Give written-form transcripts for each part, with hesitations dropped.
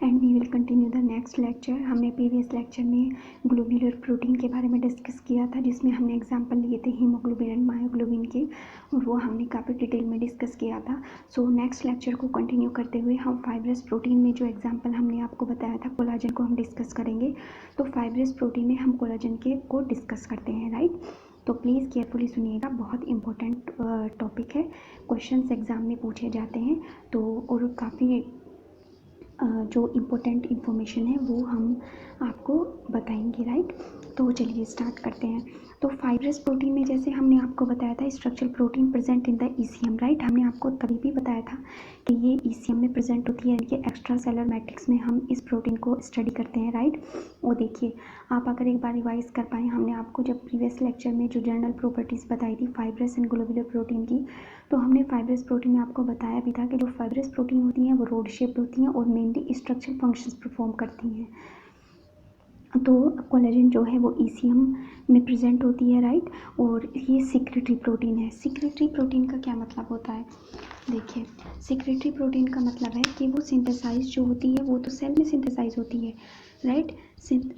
And we will continue the next lecture. हमने previous lecture में globular protein के बारे में डिस्कस किया था, जिसमें हमने एग्जांपल लिए थे हीमोग्लोबिन एंड मायोग्लोबिन के, और वो हमने काफ़ी डिटेल में डिस्कस किया था। सो नेक्स्ट लेक्चर को कंटिन्यू करते हुए हम फाइब्रस प्रोटीन में जो एग्जाम्पल हमने आपको बताया था कोलाजन को हम डिस्कस करेंगे। तो फाइब्रस प्रोटीन में हम कोलाजन के को डिस्कस करते हैं, राइट। तो प्लीज़ केयरफुली सुनिएगा, बहुत इंपॉर्टेंट टॉपिक है, क्वेश्चंस एग्ज़ाम में पूछे जाते हैं। तो और काफ़ी जो इम्पोर्टेंट इन्फॉर्मेशन है वो हम आपको बताएंगे, राइट। तो चलिए स्टार्ट करते हैं। तो फाइब्रस प्रोटीन में जैसे हमने आपको बताया था structural protein present in the ECM, right. हमने आपको तभी भी बताया था कि ये ईसीएम में प्रेजेंट होती है, यानी कि एक्स्ट्रा सेलुलर मैट्रिक्स में हम इस प्रोटीन को स्टडी करते हैं, राइट। वो देखिए, आप अगर एक बार रिवाइज कर पाएँ, हमने आपको जब प्रीवियस लेक्चर में जो जनरल प्रॉपर्टीज़ बताई थी फाइब्रस एंड ग्लोब्यूलर प्रोटीन की, तो हमने फाइब्रस प्रोटीन में आपको बताया भी था कि जो फाइब्रस प्रोटीन होती हैं वो रोड शेप्ड होती हैं और मेनली स्ट्रक्चरल फंक्शंस परफॉर्म करती हैं। तो कोलेजन जो है वो ईसीएम में प्रेजेंट होती है, राइट। और ये सिक्रेटरी प्रोटीन है। सिक्रेटरी प्रोटीन का क्या मतलब होता है? देखिए, सिक्रेटरी प्रोटीन का मतलब है कि वो सिंथेसाइज जो होती है वो तो सेल में सिंथेसाइज होती है, राइट।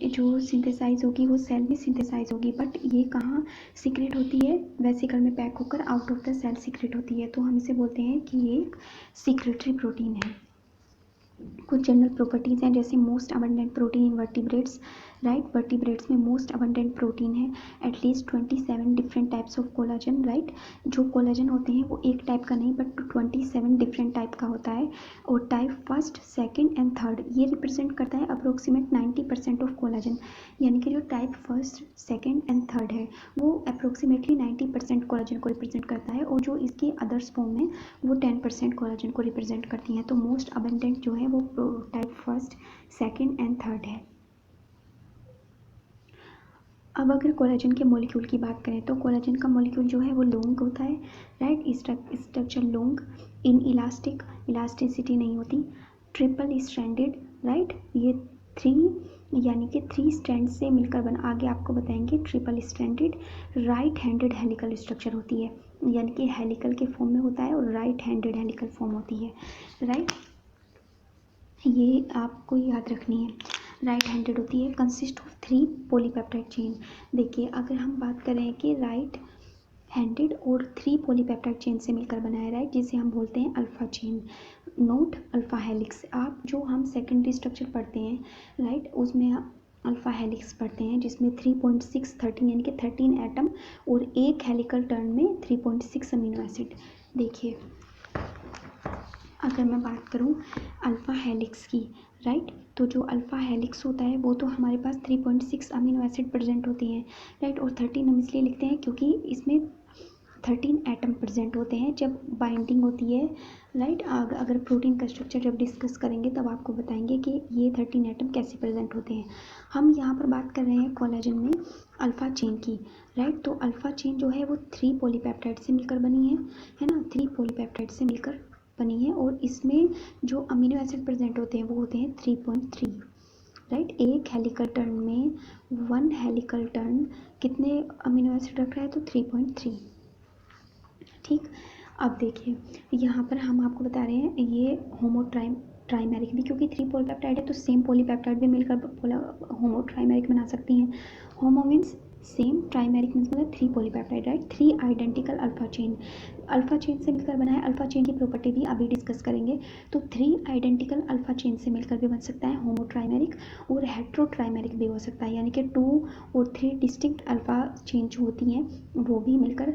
जो सिंथेसाइज होगी वो सेल में सिंथेसाइज होगी, बट ये कहाँ सीक्रेट होती है? वेसिकल में पैक होकर out of the cell secrete होती है। तो हम इसे बोलते हैं कि ये एक सीक्रेटरी प्रोटीन है। कुछ जनरल प्रॉपर्टीज़ हैं, जैसे मोस्ट अबंडेंट प्रोटीन इन वर्टिब्रेट्स, राइट। वर्टिब्रेट्स में मोस्ट अबंडेंट प्रोटीन है, at least 27 different types of collagen, right. जो कोलाजन होते हैं वो एक टाइप का नहीं बट 27 डिफरेंट टाइप का होता है। और type first, second and third ये रिप्रेजेंट करता है अप्रोक्सीमेट 90% ऑफ कोलाजन, यानी कि जो type first, second and third है वो अप्रोक्सीमेटली 90% कोलाजन को रिप्रेजेंट करता है, और जो इसकी अदर्स फॉर्म है वो 10% कोलाजन को रिप्रेजेंट करती हैं। तो मोस्ट अबंडेंट जो है वो type first, second and third है। अब अगर कोलाजन के मॉलिक्यूल की बात करें तो कोलाजन का मॉलिक्यूल जो है वो लॉन्ग होता है, right. Structure long, in elastic, elasticity नहीं होती, ट्रिपल स्ट्रैंडेड, राइट। ये 3 यानी कि 3 स्ट्रैंड से मिलकर बना, आगे आपको बताएंगे। Triple stranded right handed helical structure होती है, यानी कि हेलिकल के फॉर्म में होता है और राइट हैंडेड हेलिकल फॉर्म होती है, राइट। ये आपको याद रखनी है, राइट हैंडेड होती है, कंसिस्ट ऑफ 3 पॉलीपेप्टाइड चेन। देखिए, अगर हम बात करें कि राइट हैंडेड और 3 पॉलीपेप्टाइड चेन से मिलकर बना है, राइट, जिसे हम बोलते हैं alpha chain, note alpha helix. आप जो हम सेकेंडरी स्ट्रक्चर पढ़ते हैं, राइट, उसमें अल्फा हेलिक्स पढ़ते हैं, जिसमें 3.6 13 यानी कि 13 एटम और एक हेलिकल टर्न में 3.6 अमीनो एसिड। देखिए, अगर मैं बात करूं अल्फ़ा हेलिक्स की, राइट, तो जो अल्फ़ा हेलिक्स होता है वो तो हमारे पास 3.6 अमीनो एसिड प्रेजेंट होती हैं, राइट। और 13 हम इसलिए लिखते हैं क्योंकि इसमें 13 एटम प्रेजेंट होते हैं जब बाइंडिंग होती है, राइट। अगर प्रोटीन का स्ट्रक्चर जब डिस्कस करेंगे तब आपको बताएंगे कि ये 13 एटम कैसे प्रेजेंट होते हैं। हम यहाँ पर बात कर रहे हैं कोलाजन में अल्फ़ा चेन की, राइट। तो अल्फ़ा चेन जो है वो 3 पॉलीपेप्टाइड से मिलकर बनी है ना, 3 पॉलीपेप्टाइड से मिलकर बनी है, और इसमें जो अमीनो एसिड प्रेजेंट होते हैं वो होते हैं 3.3, राइट। एक हेलिकल टर्न में 1 हेलिकल टर्न कितने अमीनो एसिड रख रहा है? तो 3.3, ठीक। अब देखिए, यहाँ पर हम आपको बता रहे हैं ये ट्राइमेरिक भी, क्योंकि 3 पॉलीपेप्टाइड है तो सेम पॉलीपेप्टाइड भी मिलकर होमोट्राइमेरिक बना सकती हैं। होमो मीन्स सेम, ट्राइमेरिक मीन्स मतलब 3 polypeptide, right. 3 identical alpha chain, alpha chain से मिलकर बना है। अल्फा चेन की प्रॉपर्टी भी अभी डिस्कस करेंगे। तो 3 आइडेंटिकल अल्फा चेन से मिलकर भी बन सकता है होमोट्राइमेरिक, और हेट्रोट्राइमेरिक भी हो सकता है, यानी कि 2 और 3 डिस्टिंक्ट अल्फा चेन जो होती हैं वो भी मिलकर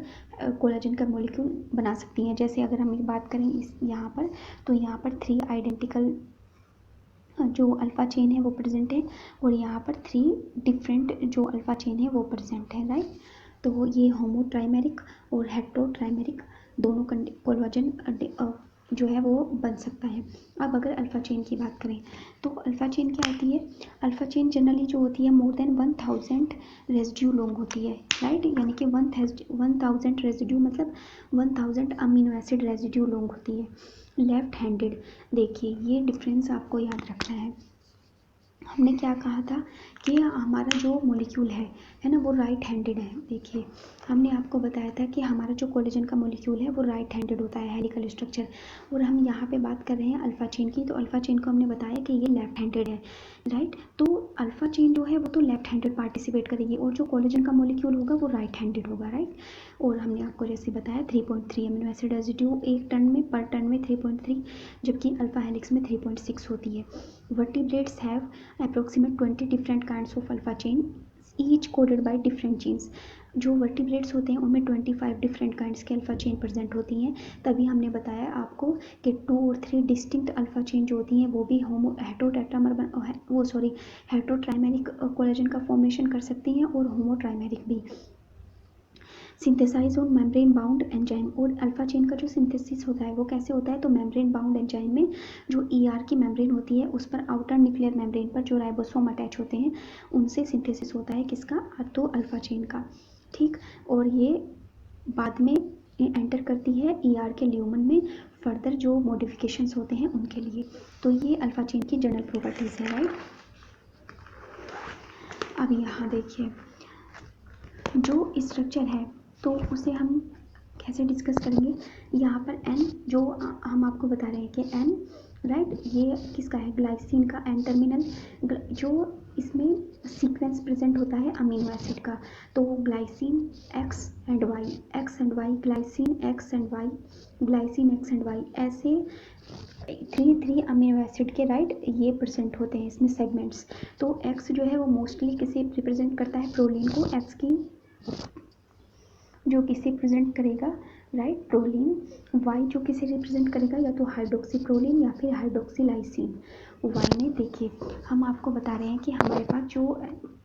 कोलाजन का मॉलिक्यूल बना सकती हैं। जैसे अगर हम बात करें यहाँ पर, तो यहाँ पर 3 आइडेंटिकल जो अल्फ़ा चेन है वो प्रेजेंट है, और यहाँ पर 3 डिफरेंट जो अल्फ़ा चेन है वो प्रेजेंट है, राइट। तो ये होमोट्राइमेरिक और हेट्रोट्राइमेरिक दोनों कोलाजन जो है वो बन सकता है। अब अगर अल्फ़ा चेन की बात करें तो अल्फ़ा चेन क्या होती है? अल्फ़ा चेन जनरली जो होती है मोर देन 1000 रेजिड्यू लॉन्ग होती है, राइट। यानी कि 1000 रेजिड्यू मतलब 1000 अमीनो एसिड रेजिड्यू लॉन्ग होती है। लेफ्ट हैंडेड, देखिए ये डिफरेंस आपको याद रखना है। हमने क्या कहा था कि हमारा जो मॉलिक्यूल है ना, वो राइट हैंडेड है। देखिए हमने आपको बताया था कि हमारा जो कोलेजन का मॉलिक्यूल है वो राइट हैंडेड होता है, हेलिकल स्ट्रक्चर। और हम यहाँ पे बात कर रहे हैं अल्फा चेन की, तो अल्फा चेन को हमने बताया कि ये लेफ्ट हैंडेड है, राइट। तो अल्फा चेन जो है वो तो लेफ्ट हैंडेड पार्टिसिपेट करेगी, और जो कोलेजन का मॉलिक्यूल होगा वो राइट हैंडेड होगा, राइट। और हमने आपको जैसे बताया 3.3 अमीनो एसिड रेजिड्यू एक टन में, पर टन में 3.3, जबकि अल्फा हेलिक्स में 3.6 होती है। Vertebrates have approximate 20 different kinds of alpha chain each coded by different genes। जो वर्टिब्रेट्स होते हैं उनमें 25 डिफरेंट काइंड्स के अल्फा चेन प्रेजेंट होती हैं। तभी हमने बताया आपको कि 2 और 3 डिस्टिंक्ट अल्फा चेन जो होती हैं वो भी हेटरोट्राइमेरिक कोलेजन का फॉर्मेशन कर सकती हैं, और होमोट्राइमेरिक भी। Synthesize on membrane bound enzyme, और अल्फा चेन का जो सिंथेसिस होता है वो कैसे होता है, तो मेम्ब्रेन बाउंड एंजाइम में जो ईआर की मेम्ब्रेन होती है उस पर आउटर न्यूक्लियर मेम्ब्रेन पर जो राइबोसोम अटैच होते हैं उनसे सिंथेसिस होता है किसका, तो अल्फा चेन का, ठीक। और ये बाद में एंटर करती है ईआर के ल्यूमन में फर्दर जो मॉडिफिकेशंस होते हैं उनके लिए। तो ये अल्फा चेन की जनरल प्रॉपर्टीज़ है, राइट। अब यहाँ देखिए जो स्ट्रक्चर है तो उसे हम कैसे डिस्कस करेंगे। यहाँ पर एन जो हम आपको बता रहे हैं कि एन, राइट, ये किसका है, ग्लाइसिन का एन टर्मिनल, जो इसमें सीक्वेंस प्रेजेंट होता है अमीनो एसिड का। तो glycine X and Y, glycine X and Y, glycine X and Y, ऐसे 3 अमीनो एसिड के, राइट, ये प्रेजेंट होते हैं इसमें सेगमेंट्स। तो एक्स जो है वो मोस्टली किसे रिप्रेजेंट करता है, प्रोलीन को। एक्स की जो किसे रिप्रेजेंट करेगा, राइट, प्रोलीन। वाई जो किसे रिप्रेजेंट करेगा, या तो हाइड्रोक्सी प्रोलीन या फिर हाइड्रोक्सी लाइसिन। वाई में देखिए हम आपको बता रहे हैं कि हमारे पास जो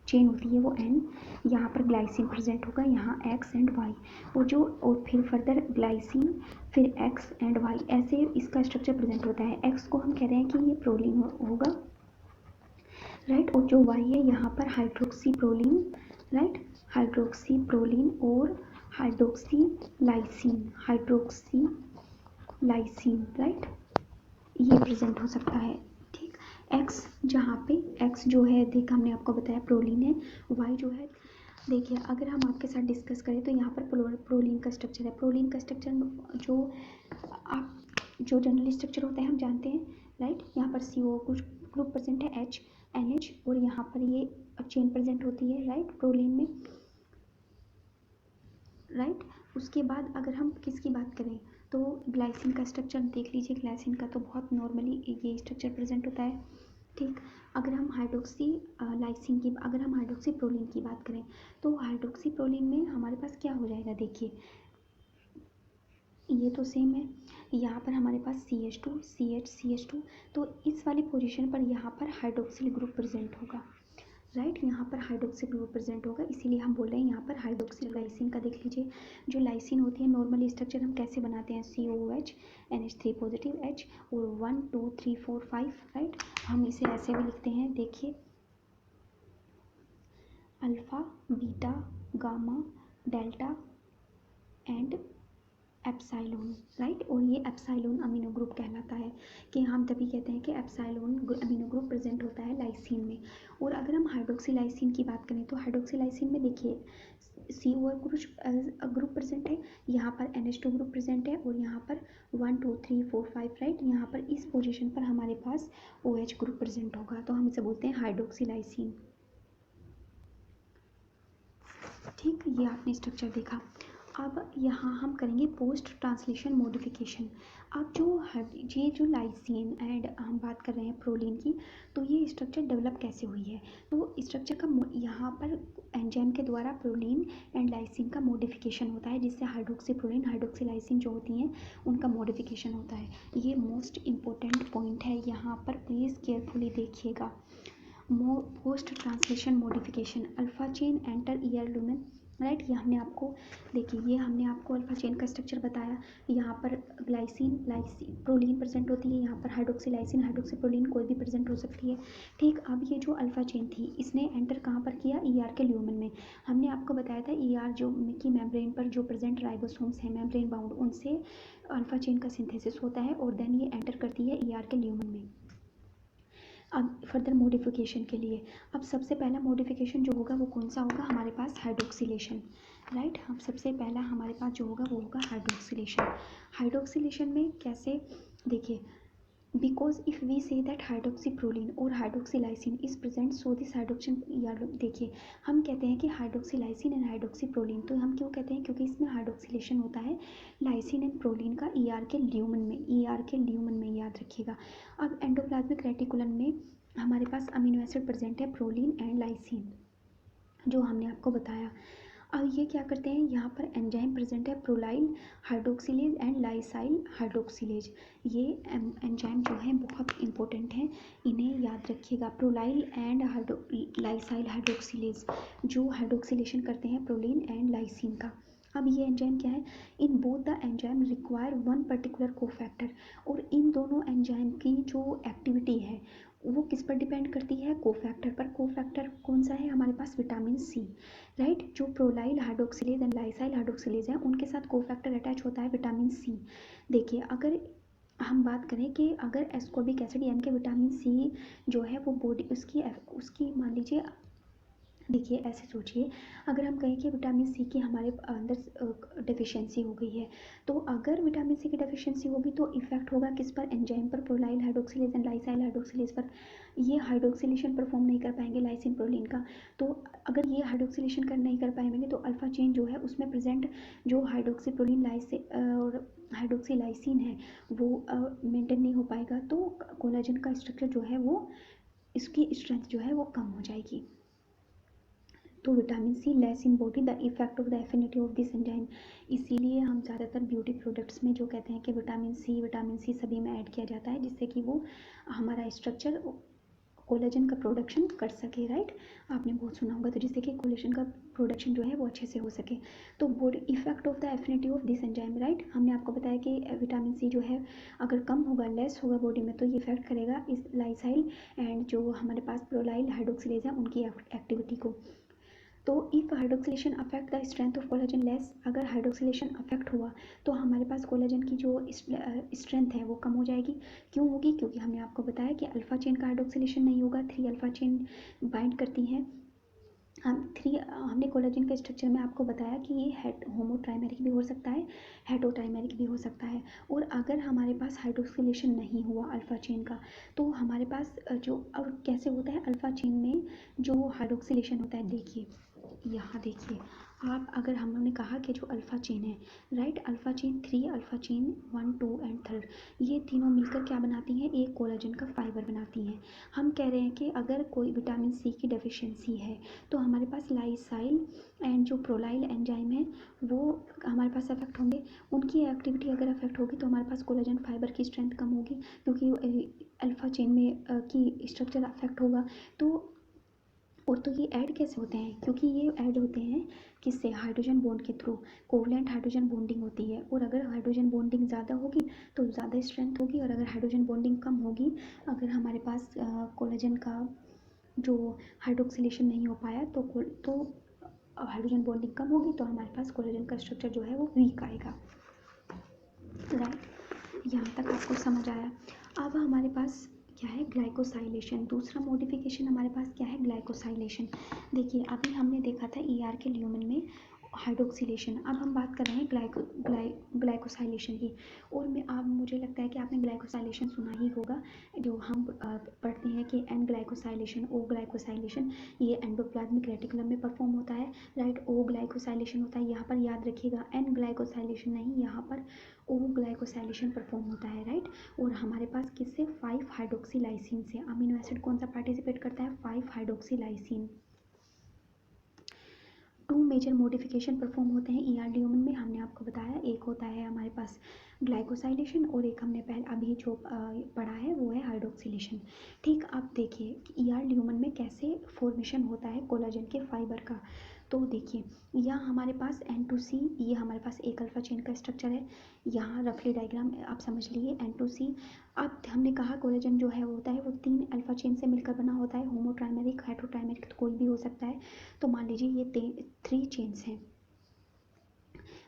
चेन होती है वो एन, यहाँ पर ग्लाइसिन प्रेजेंट होगा, यहाँ एक्स एंड वाई, और फिर फर्दर ग्लाइसिन, फिर एक्स एंड वाई, ऐसे इसका स्ट्रक्चर प्रेजेंट होता है। एक्स को हम कह रहे हैं कि ये प्रोलीन होगा, राइट। और जो वाई है यहाँ पर hydroxy proline, right, hydroxy proline और हाइड्रोक्सी लाइसिन, राइट, ये प्रेजेंट हो सकता है, ठीक। एक्स जहाँ पे एक्स जो है, देख हमने आपको बताया प्रोलीन है। वाई जो है, देखिए अगर हम आपके साथ डिस्कस करें तो यहाँ पर प्रोलीन का स्ट्रक्चर है। प्रोलीन का स्ट्रक्चर जो जनरल स्ट्रक्चर होता है हम जानते हैं, राइट। यहाँ पर CO कुछ ग्रुप प्रेजेंट है, H NH, और यहाँ पर ये चेन प्रेजेंट होती है, राइट, प्रोलीन में, राइट। उसके बाद अगर हम किसकी बात करें तो ग्लाइसिन का स्ट्रक्चर देख लीजिए। ग्लाइसिन का तो बहुत नॉर्मली ये स्ट्रक्चर प्रेजेंट होता है, ठीक। अगर हम हाइड्रोक्सी प्रोलीन की बात करें तो हाइड्रोक्सी प्रोलीन में हमारे पास क्या हो जाएगा, देखिए ये तो सेम है। यहाँ पर हमारे पास CH2 CH2, तो इस वाली पोजीशन पर यहाँ पर हाइड्रोक्सिल ग्रुप प्रेजेंट होगा, राइट। यहाँ पर हाइड्रोक्सिल ग्रुप प्रेजेंट होगा, इसीलिए हम बोल रहे हैं यहाँ पर हाइड्रोक्सिल। लाइसिन का देख लीजिए, जो लाइसिन होती है नॉर्मल स्ट्रक्चर हम कैसे बनाते हैं, COOH NH3 पॉजिटिव H और 1 2 3 4 5, राइट। हम इसे ऐसे भी लिखते हैं, देखिए alpha beta gamma delta and epsilon, right. और ये एप्साइलोन अमीनो ग्रुप कहलाता है, कि हम तभी कहते हैं कि एप्साइलोन अमीनो ग्रुप प्रेजेंट होता है लाइसिन में। और अगर हम हाइड्रोक्सीलाइसिन की बात करें तो हाइड्रोक्सीलाइसिन में देखिए CO ग्रुप प्रेजेंट है, यहाँ पर NH2 ग्रुप प्रेजेंट है, और यहाँ पर 1 2 3 4 5, राइट। यहाँ पर इस पोजिशन पर हमारे पास OH ग्रुप प्रेजेंट होगा, तो हम इसे बोलते हैं हाइड्रोक्सीलाइसिन, ठीक। ये आपने स्ट्रक्चर देखा। अब यहाँ हम करेंगे पोस्ट ट्रांसलेशन मॉडिफिकेशन। अब ये जो लाइसिन एंड हम बात कर रहे हैं प्रोलीन की, तो ये स्ट्रक्चर डेवलप कैसे हुई है, तो स्ट्रक्चर का यहाँ पर एंजाइम के द्वारा प्रोलीन एंड लाइसिन का मॉडिफिकेशन होता है, जिससे हाइड्रोक्सी प्रोलीन हाइड्रोक्सी लाइसिन जो होती हैं उनका मॉडिफिकेशन होता है। ये मोस्ट इम्पोर्टेंट पॉइंट है, यहाँ पर प्लीज़ केयरफुली देखिएगा। Post translation modification, alpha chain enter ER lumen, right. ये हमने आपको, देखिए ये हमने आपको अल्फा चेन का स्ट्रक्चर बताया। यहाँ पर लाइसिन प्रोलीन प्रेजेंट होती है, यहाँ पर हाइड्रोक्सी प्रोलीन कोई भी प्रेजेंट हो सकती है, ठीक। अब ये जो अल्फा चेन थी इसने एंटर कहाँ पर किया, ER के ल्यूमन में। हमने आपको बताया था ER जो की मेम्ब्रेन पर जो प्रेजेंट राइबोसोम्स हैं मेम्ब्रेन बाउंड, उनसे अल्फा चेन का सिंथेसिस होता है, और देन ये एंटर करती है ER के ल्यूमन में, अब फर्दर मॉडिफिकेशन के लिए, अब सबसे पहला मॉडिफिकेशन जो होगा वो कौन सा होगा, हमारे पास हाइड्रोक्सिलेशन, राइट। अब सबसे पहला हमारे पास जो होगा वो होगा हाइड्रोक्सिलेशन। हाइड्रोक्सिलेशन में कैसे, देखिए, because if we say that hydroxyproline और hydroxylysine is present so this hydroxin, यार देखिए, हम कहते हैं कि हाइड्रोक्सीलाइसिन एंड हाइड्रोक्सीप्रोलिन, तो हम क्यों कहते हैं, क्योंकि इसमें हाइड्रोक्सिलेशन होता है लाइसिन एंड प्रोलिन का ईआर के ल्यूमन में, ईआर के ल्यूमन में, याद रखिएगा। अब एंडोप्लाज्मिक रेटिकुलम में हमारे पास अमीनो एसिड प्रेजेंट है प्रोलिन एंड लाइसिन, जो हमने आपको बताया। अब ये क्या करते हैं, यहाँ पर एंजाइम प्रेजेंट है प्रोलाइल हाइड्रोक्सिलेज एंड लाइसाइल हाइड्रोक्सिलेज। ये एंजाइम जो हैं बहुत इंपॉर्टेंट हैं, इन्हें याद रखिएगा। प्रोलाइल एंड लाइसाइल हाइड्रोक्सिलेज जो हाइड्रोक्सिलेशन करते हैं प्रोलिन एंड लाइसिन का। अब ये एंजाइम क्या है, in both the enzyme require one particular cofactor, और इन दोनों एंजाइम की जो एक्टिविटी है वो किस पर डिपेंड करती है, कोफैक्टर पर। कोफैक्टर कौन सा है, हमारे पास विटामिन सी, राइट। जो prolyl hydroxylase and lysyl hydroxylase है उनके साथ कोफैक्टर अटैच होता है विटामिन सी। देखिए, अगर हम बात करें कि अगर एस्कॉर्बिक एसिड यानी कि विटामिन सी जो है वो बॉडी उसकी मान लीजिए, देखिए ऐसे सोचिए, अगर हम कहें कि विटामिन सी की हमारे अंदर डेफिशिएंसी हो गई है, तो अगर विटामिन सी की डेफिशिएंसी होगी तो इफेक्ट होगा किस पर, एंजाइम पर, प्रोलाइल हाइड्रोक्सिलेज एंड लाइसाइल हाइड्रोक्सिलेज पर। ये हाइड्रोक्सिलेशन परफॉर्म नहीं कर पाएंगे लाइसिन प्रोलिन का, तो अगर ये हाइड्रोक्सिलेशन कर नहीं कर पाएंगे तो अल्फा चेन जो है उसमें प्रेजेंट जो हाइड्रोक्सीप्रोलिन और हाइड्रोक्सीलाइसिन है वो मेंटेन नहीं हो पाएगा, तो कोलाजन का स्ट्रक्चर जो है वो, इसकी स्ट्रेंथ जो है वो कम हो जाएगी। तो vitamin C less in body the effect of the affinity of this enzyme. इसीलिए हम ज़्यादातर ब्यूटी प्रोडक्ट्स में जो कहते हैं कि विटामिन सी सभी में ऐड किया जाता है, जिससे कि वो हमारा स्ट्रक्चर कोलेजन का प्रोडक्शन कर सके, राइट। आपने बहुत सुना होगा, तो जिससे कि कोलेजन का प्रोडक्शन जो है वो अच्छे से हो सके। तो body effect of the affinity of this enzyme, right. हमने आपको बताया कि विटामिन सी जो है अगर कम होगा, लेस होगा बॉडी में, तो ये इफेक्ट करेगा इस लाइसाइल एंड जो हमारे पास प्रोलाइल हाइड्रोक्सिलेज है उनकी एक्टिविटी को। तो if hydroxylation affect the strength of collagen less, अगर हाइड्रोक्सिलेशन अफेक्ट हुआ तो हमारे पास कोलेजन की जो स्ट्रेंथ है वो कम हो जाएगी। क्यों होगी, क्योंकि हमने आपको बताया कि अल्फा चेन का हाइड्रोक्सिलेशन नहीं होगा, 3 अल्फा चेन बाइंड करती हैं। हमने कोलेजन के स्ट्रक्चर में आपको बताया कि ये होमोट्राइमेरिक भी हो सकता है, हेटरोट्राइमेरिक भी हो सकता है। और अगर हमारे पास हाइड्रोक्सिलेशन नहीं हुआ अल्फा चेन का, तो हमारे पास जो अब कैसे होता है अल्फा चेन में जो हाइड्रोक्सिलेशन होता है, देखिए यहाँ देखिए आप, अगर हम लोगों ने कहा कि जो अल्फा चेन है, right, alpha chain 3, alpha chain 1, 2 and 3, ये तीनों मिलकर क्या बनाती हैं, एक कोलेजन का फाइबर बनाती हैं। हम कह रहे हैं कि अगर कोई विटामिन सी की डेफिशिएंसी है तो हमारे पास लाइसाइल एंड जो प्रोलाइल एंजाइम है वो हमारे पास अफेक्ट होंगे। उनकी एक्टिविटी अगर अफेक्ट होगी तो हमारे पास कोलेजन फाइबर की स्ट्रेंथ कम होगी, क्योंकि अल्फा चेन में की स्ट्रक्चर अफेक्ट होगा। तो और तो ये ऐड कैसे होते हैं, क्योंकि ये ऐड होते हैं किससे, हाइड्रोजन बॉन्ड के थ्रू। कोवलेंट हाइड्रोजन बॉन्डिंग होती है, और अगर हाइड्रोजन बॉन्डिंग ज़्यादा होगी तो ज़्यादा स्ट्रेंथ होगी, और अगर हाइड्रोजन बॉन्डिंग कम होगी, अगर हमारे पास कोलेजन का जो हाइड्रोक्सिलेशन नहीं हो पाया तो हाइड्रोजन बॉन्डिंग कम होगी, तो हमारे पास कोलेजन का स्ट्रक्चर जो है वो वीक आएगा, राइट। यहाँ तक आपको समझ आया। अब हमारे पास क्या है, ग्लाइकोसाइलेशन। दूसरा मॉडिफिकेशन हमारे पास क्या है, ग्लाइकोसाइलेशन। देखिए, अभी हमने देखा था ईआर के ल्यूमन में हाइड्रोक्सिलेशन, अब हम बात कर रहे हैं ग्लाइकोसाइलेशन की। और मैं अब मुझे लगता है कि आपने ग्लाइकोसाइलेशन सुना ही होगा, जो हम पढ़ते हैं कि एन ग्लाइकोसाइलेशन, ओ ग्लाइकोसाइलेशन, ये एंडोप्लाज्मिक रेटिकुलम में परफॉर्म होता है, राइट। ओ ग्लाइकोसाइलेशन होता है यहाँ पर, याद रखिएगा, एन ग्लाइकोसाइलेशन नहीं, यहाँ पर ओ ग्लाइकोसाइलेशन परफॉर्म होता है, राइट। और हमारे पास किससे, 5 हाइड्रोक्सीलाइसिन से। अमीनो एसिड कौन सा पार्टिसिपेट करता है, 5 हाइड्रोक्सीलाइसिन। 2 मेजर मॉडिफिकेशन परफॉर्म होते हैं ईआर ल्यूमन में, हमने आपको बताया। एक होता है हमारे पास ग्लाइकोसाइलेशन, और एक हमने पहले अभी जो पढ़ा है वो है हाइड्रोक्सिलेशन। ठीक, अब देखिए कि ईआर ल्यूमन में कैसे फॉर्मेशन होता है कोलाजन के फाइबर का। तो देखिए, यहाँ हमारे पास N2C, ये हमारे पास एक अल्फा चेन का स्ट्रक्चर है। यहाँ रफली डायग्राम आप समझ लीजिए, N2C। अब हमने कहा कोलेजन जो है वो होता है वो 3 अल्फा चेन से मिलकर बना होता है, होमोट्राइमेरिक, हेटरोट्राइमेरिक, तो कोई भी हो सकता है। तो मान लीजिए ये 3 चेन्स हैं,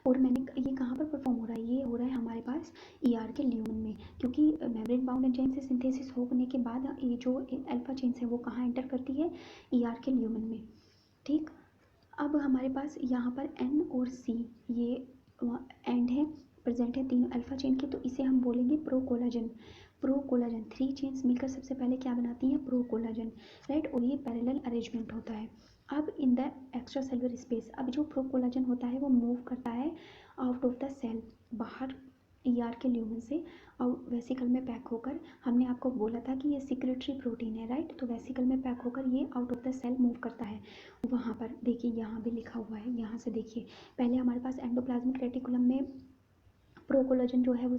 और मैंने ये कहाँ पर परफॉर्म हो रहा है, ये हो रहा है हमारे पास ER के ल्यूमन में, क्योंकि मेम्ब्रेन बाउंड एंजाइम से सिंथेसिस होने के बाद ये जो अल्फा चेन्स है वो कहाँ एंटर करती है, ER के ल्यूमन में। ठीक, अब हमारे पास यहाँ पर N और C ये एंड है, प्रेजेंट है तीन अल्फा चेन के, तो इसे हम बोलेंगे प्रोकोलाजन। प्रोकोलाजन 3 चेन्स मिलकर सबसे पहले क्या बनाती हैं, प्रोकोलाजन, राइट। और ये पैरेलल अरेंजमेंट होता है। अब in the extra cellular space, अब जो प्रोकोलाजन होता है वो मूव करता है आउट ऑफ द सेल, बाहर ER के ल्यूमन से, और वेसिकल में पैक होकर, हमने आपको बोला था कि ये सिक्रेटरी प्रोटीन है, राइट। तो वेसिकल में पैक होकर ये out of the cell move करता है। वहाँ पर देखिए, यहाँ भी लिखा हुआ है, यहाँ से देखिए, पहले हमारे पास एंडोप्लाज्मिक रेटिकुलम में प्रोकोलाजन जो है वो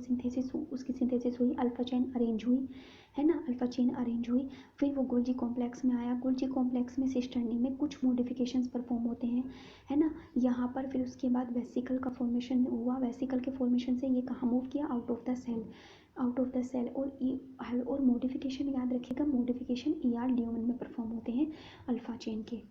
उसकी सिंथेसिस हुई, अल्फा चेन अरेंज हुई, है ना, अल्फा चेन अरेंज हुई, फिर वो गोल्जी कॉम्प्लेक्स में आया, गोल्जी कॉम्प्लेक्स में सिस्टर्नी में कुछ मॉडिफिकेशंस परफॉर्म होते हैं, है ना, यहाँ पर। फिर उसके बाद वेसिकल का फॉर्मेशन हुआ, वेसिकल के फॉर्मेशन से ये कहाँ मूव किया, out of the cell, out of the cell. और मॉडिफिकेशन याद रखिएगा, मॉडिफिकेशन ER ल्यूमन में परफॉर्म होते हैं अल्फा चेन के।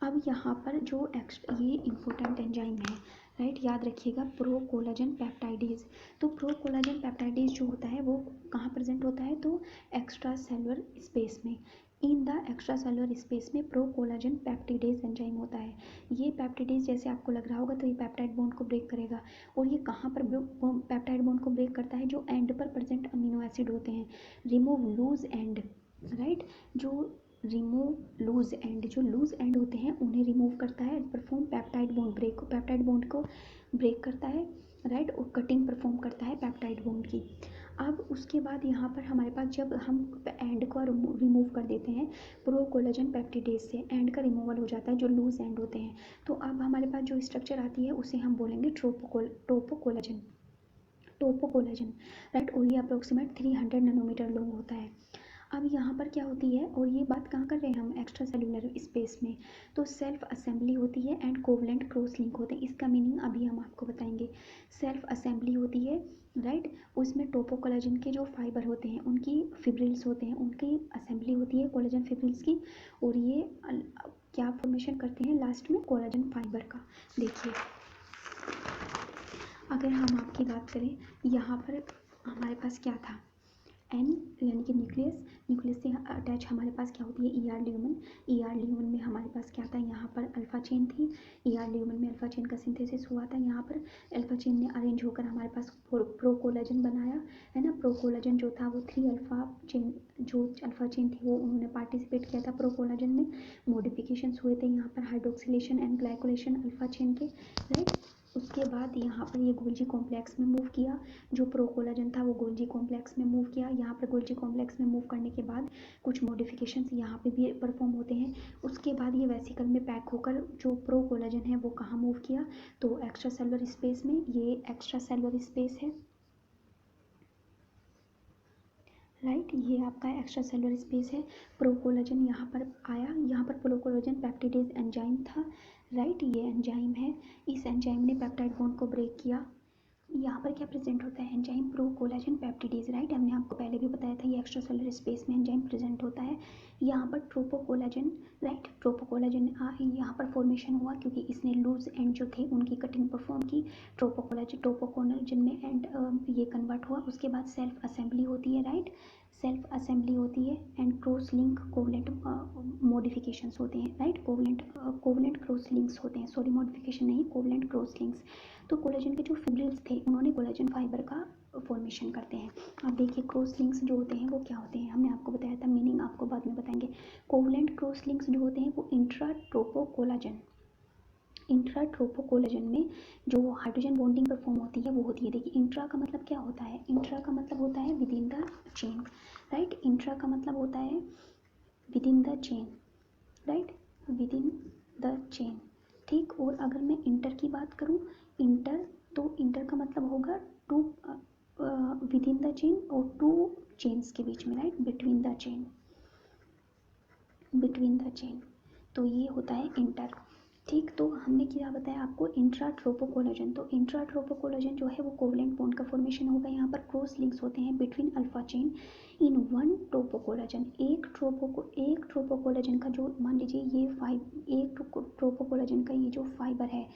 अब यहाँ पर जो ये इम्पोर्टेंट एंजाइम है, राइट, याद रखिएगा, प्रोकोलाजन पेप्टाइडेज। तो प्रोकोलाजन पेप्टाइडेज जो होता है वो कहाँ प्रेजेंट होता है, तो एक्स्ट्रा सेलुलर स्पेस में, in the extra cellular space में प्रोकोलाजन पेप्टिडेज एंजाइम होता है। ये पेप्टिडेज जैसे आपको लग रहा होगा तो ये पेप्टाइड बॉन्ड को ब्रेक करेगा, और ये कहाँ पर पेप्टाइड बॉन्ड को ब्रेक करता है, जो एंड पर प्रेजेंट अमीनो एसिड होते हैं, रिमूव लूज एंड, राइट, जो रिमूव लूज एंड, जो लूज एंड होते हैं उन्हें रिमूव करता है, perform peptide bond break, peptide bond को ब्रेक करता है, राइट, और कटिंग परफॉर्म करता है पेप्टाइड बॉन्ड की। अब उसके बाद यहाँ पर हमारे पास जब हम एंड को रिमूव कर देते हैं प्रोकोलाजन पेप्टिडेज से, एंड का रिमूवल हो जाता है जो लूज एंड होते हैं, तो अब हमारे पास जो स्ट्रक्चर आती है उसे हम बोलेंगे टोपोकोलाजन, टोपोकोलाजन, राइट। और ये अप्रोक्सीमेट 300 नैनोमीटर लॉन्ग होता है। अब यहाँ पर क्या होती है, और ये बात कहाँ कर रहे हैं हम, एक्स्ट्रा सेलुलर स्पेस में, तो सेल्फ असेंबली होती है एंड कोवलेंट क्रॉस लिंक होते हैं। इसका मीनिंग अभी हम आपको बताएंगे। सेल्फ असेंबली होती है, राइट, उसमें टोपोकोलाजन के जो फाइबर होते हैं उनकी फिब्रिल्स होते हैं, उनकी असेंबली होती है कोलाजन फिब्रिल्स की, और ये क्या फॉर्मेशन करते हैं लास्ट में, कोलाजन फाइबर का। देखिए, अगर हम आपकी बात करें, यहाँ पर हमारे पास क्या था, एन यानी कि न्यूक्लियस, न्यूक्लियस से अटैच हमारे पास क्या होती है, ER ल्यूमन, ER ल्यूमन में हमारे पास क्या था, यहाँ पर अल्फा चेन थी, ER ल्यूमन में अल्फा चेन का सिंथेसिस हुआ था, यहाँ पर अल्फा चेन ने अरेंज होकर हमारे पास प्रोकोलाजन बनाया, है ना। प्रोकोलाजन जो था वो 3 अल्फा चेन, जो अल्फा चेन थी वो उन्होंने पार्टिसिपेट किया था प्रोकोलाजन में, मॉडिफिकेशंस हुए थे यहाँ पर हाइड्रोक्सिलेशन एंड ग्लाइकोलेशन अल्फा चेन के, राइट। उसके बाद यहाँ पर ये गोल्जी कॉम्प्लेक्स में मूव किया, जो प्रोकोलाजन था वो गोल्जी कॉम्प्लेक्स में मूव किया, यहाँ पर गोल्जी कॉम्प्लेक्स में मूव करने के बाद कुछ मॉडिफिकेशंस यहाँ पे भी परफॉर्म होते हैं। उसके बाद ये वेसिकल में पैक होकर जो प्रोकोलाजन है वो कहाँ मूव किया, तो एक्स्ट्रा सेलुलर स्पेस में, ये एक्स्ट्रा सेलुलर स्पेस है, राइट, ये आपका एक्स्ट्रा सेलुलर स्पेस है। प्रोकोलाजन यहाँ पर आया, यहाँ पर प्रोकोलाजन पेप्टिडेज एंजाइम था, राइट, ये एंजाइम है, इस एंजाइम ने पेप्टाइड बॉन्ड को ब्रेक किया। यहाँ पर क्या प्रेजेंट होता है, एंजाइम प्रोकोलाजन पेप्टिडेज, राइट, हमने आपको पहले भी बताया था ये एक्स्ट्रा सेलुलर स्पेस में एंजाइम प्रेजेंट होता है। यहाँ पर ट्रोपोकोलाजन, राइट, ट्रोपोकोलाजन यहाँ पर फॉर्मेशन हुआ क्योंकि इसने लूज एंड जो थे उनकी कटिंग परफॉर्म की, ट्रोपोकोलाजन में एंड ये कन्वर्ट हुआ। उसके बाद सेल्फ असेंबली होती है, राइट, सेल्फ असेंबली होती है and cross link covalent modifications होते हैं, राइट, कोवलेंट क्रॉस लिंक्स होते हैं, सॉरी मॉडिफिकेशन नहीं, कोवलेंट क्रॉस लिंक्स। तो कोलाजन के जो फिब्रिल्स थे उन्होंने कोलाजन फाइबर का फॉर्मेशन करते हैं। अब देखिए, क्रॉस लिंक्स जो होते हैं वो क्या होते हैं, हमने आपको बताया था, मीनिंग आपको बाद में बताएंगे। कोवलेंट क्रॉस लिंक्स जो होते हैं वो इंट्राट्रोपोकोलाजन में जो हाइड्रोजन बॉन्डिंग परफॉर्म होती है वो होती है। देखिए, इंट्रा का मतलब क्या होता है, इंट्रा का मतलब होता है with in the chain, right, intra का मतलब होता है with in the chain, right, with in the chain, ठीक। और अगर मैं इंटर की बात करूँ, इंटर, तो इंटर का मतलब होगा two, within the chain और टू चेन्स के बीच में, right, between the chain, between the chain, तो ये होता है इंटर, ठीक। तो हमने क्या बताया आपको, इंट्राट्रोपोकोलाजन, तो इंट्राट्रोपोकोलाजन जो है वो कोवलेंट बॉन्ड का फॉर्मेशन होगा, यहाँ पर क्रॉस लिंक्स होते हैं between alpha chain in one tropocollagen, एक ट्रोपोकोलाजन का जो, मान लीजिए ये एक ट्रोपोकोलाजन का ये जो फाइबर है,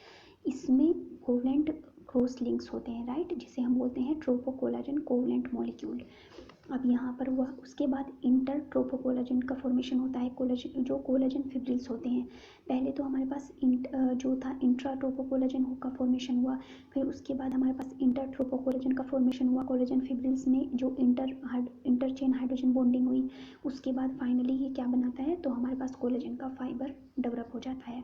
इसमें कोवलेंट क्रॉस लिंक्स होते हैं, राइट, जिसे हम बोलते हैं ट्रोपोकोलाजन कोवलेंट मॉलिक्यूल। अब यहाँ पर हुआ, उसके बाद इंटर ट्रोपोकोलाजन का फॉर्मेशन होता है, कोलाजन जो कोलाजन फिब्रिल्स होते हैं। पहले तो हमारे पास जो था इंट्रा ट्रोपोकोलाजन का फॉर्मेशन हुआ, फिर उसके बाद हमारे पास इंटर ट्रोपोकोलाजन का फॉर्मेशन हुआ कोलाजन फिब्रिल्स में, जो इंटरचेन हाइड्रोजन बॉन्डिंग हुई। उसके बाद फाइनली ये क्या बनाता है, तो हमारे पास कोलाजन का फाइबर डेवलप हो जाता है।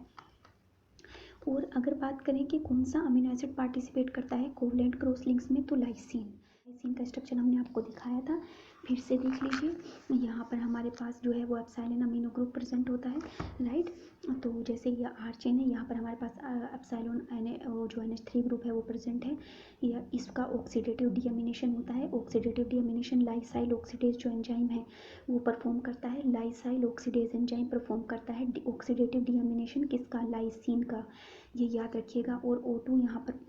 और अगर बात करें कि कौन सा अमीनो एसिड पार्टिसिपेट करता है कोवलेंट क्रॉस लिंक्स में, तो लाइसिन का स्ट्रक्चर हमने आपको दिखाया था, फिर से देख लीजिए। यहाँ पर हमारे पास जो है वो एप्सिलॉन अमीनो ग्रुप प्रेजेंट होता है, राइट। तो जैसे ये आर चेन है, यहाँ पर हमारे पास एप्सिलॉन जो NH3 ग्रुप है वो प्रेजेंट है। या इसका ऑक्सीडेटिव डीअमीनेशन होता है। ऑक्सीडेटिव डीअमीनेशन लाइसाइल ऑक्सीडेज जो एंजाइम है वो परफॉर्म करता है। लाइसाइल ऑक्सीडेज एंजाइम परफॉर्म करता है ऑक्सीडेटिव डीअमीनेशन किसका, लाइसिन का, ये याद रखिएगा। और O2 यहाँ पर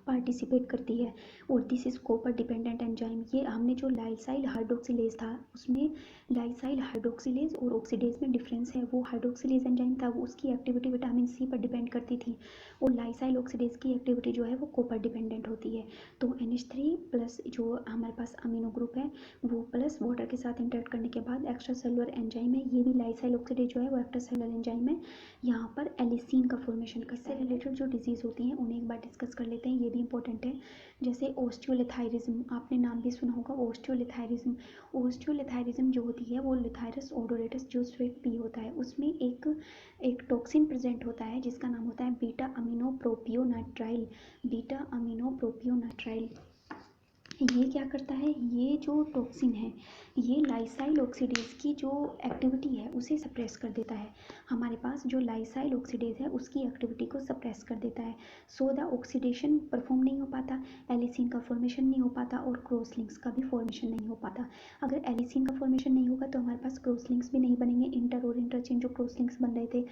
पार्टिसिपेट करती है। और this is copper dependent enzyme. ये हमने जो लाइसाइल हाइड्रोक्सिलेज था उसमें लाइसाइल हाइड्रोक्सिलेज और ऑक्सीडेज में डिफरेंस है। वो हाइड्रोक्सिलेज एंजाइम था, वो उसकी एक्टिविटी विटामिन सी पर डिपेंड करती थी, और लाइसाइल ऑक्सीडेज की एक्टिविटी जो है वो कॉपर डिपेंडेंट होती है। तो NH3 प्लस जो हमारे पास अमीनो ग्रुप है वो प्लस वाटर के साथ इंटरेक्ट करने के बाद एक्स्ट्रा सेलुलर एंजाइम है, ये भी लाइसाइल ऑक्सीडेज जो है वो एक्स्ट्रा सेलुलर एंजाइम है, यहाँ पर एलिसिन का फॉर्मेशन करता है। इससे रिलेटेड जो डिजीज़ होती हैं उन्हें एक बार डिस्कस कर लेते हैं, ये भी इंपॉर्टेंट है। जैसे ऑस्टियोलिथायरिज्म, आपने नाम भी सुना होगा ऑस्टियोलिथायरिज्म। ऑस्टियोलिथायरिज्म जो होती है वो लिथायरस ओडोरेटस जो स्वीट पी होता है उसमें एक टॉक्सिन प्रेजेंट होता है जिसका नाम होता है बीटा अमीनो प्रोपियोनाइट्राइल। बीटा अमीनो प्रोपियोनाइट्राइल ये क्या करता है, ये जो टॉक्सिन है ये लाइसाइल ऑक्सीडेज की जो एक्टिविटी है उसे सप्रेस कर देता है। हमारे पास जो लाइसाइल ऑक्सीडेज है उसकी एक्टिविटी को सप्रेस कर देता है। सो द ऑक्सीडेशन परफॉर्म नहीं हो पाता, एलिसिन का फॉर्मेशन नहीं हो पाता, और क्रॉस लिंक्स का भी फॉर्मेशन नहीं हो पाता। अगर एलिसिन का फॉर्मेशन नहीं होगा तो हमारे पास क्रॉस लिंक्स भी नहीं बनेंगे। इंटर और इंटरचेन जो क्रॉस लिंक्स बन रहे थे,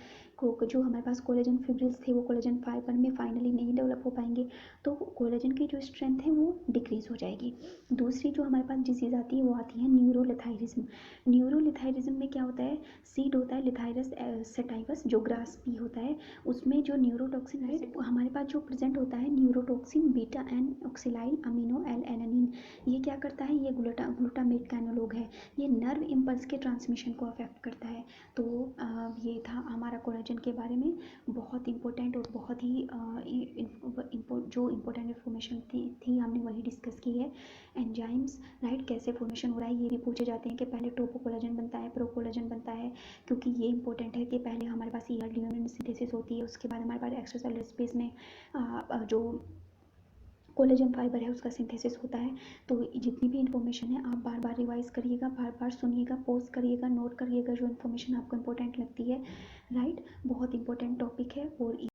जो हमारे पास कोलेजन फिब्रिल्स थे वो कोलेजन फाइबर में फाइनली नहीं डेवलप हो पाएंगे, तो कोलेजन की जो स्ट्रेंथ है वो डिक्रीज हो जाएगी। दूसरी जो हमारे पास डिजीज़ आती है वो आती है न्यूरोलिथायरिज्म। न्यूरोलिथायरिज्म में क्या होता है, सीड होता है लिथायरस सेटाइवस जो ग्रास पी होता है, उसमें जो न्यूरोटॉक्सिन है हमारे पास जो प्रेजेंट होता है neurotoxin beta N oxalyl amino L alanine. ये क्या करता है, ये ग्लूटामेट का एनालॉग है, ये नर्व इम्पल्स के ट्रांसमिशन को अफेक्ट करता है। तो ये था हमारा कोलेजन के बारे में बहुत इंपॉर्टेंट और बहुत ही जो इम्पोर्टेंट इन्फॉर्मेशन थी हमने वही डिस्कस की है। एंजाइम्स, राइट, कैसे फॉर्मेशन हो रहा है ये भी पूछे जाते हैं कि पहले ट्रोपोकोलाजन बनता है प्रोकोलाजन बनता है, क्योंकि ये इंपॉर्टेंट है कि पहले हमारे पास ER सिंथेसिस होती है, उसके बाद हमारे पास एक्स्ट्रा सेलुलर स्पेस में जो कोलेजन फाइबर है उसका सिंथेसिस होता है। तो जितनी भी इन्फॉर्मेशन है आप बार बार रिवाइज करिएगा, बार बार सुनिएगा, पॉज करिएगा, नोट करिएगा जो इन्फॉर्मेशन आपको इंपॉर्टेंट लगती है, राइट। बहुत इंपॉर्टेंट टॉपिक है और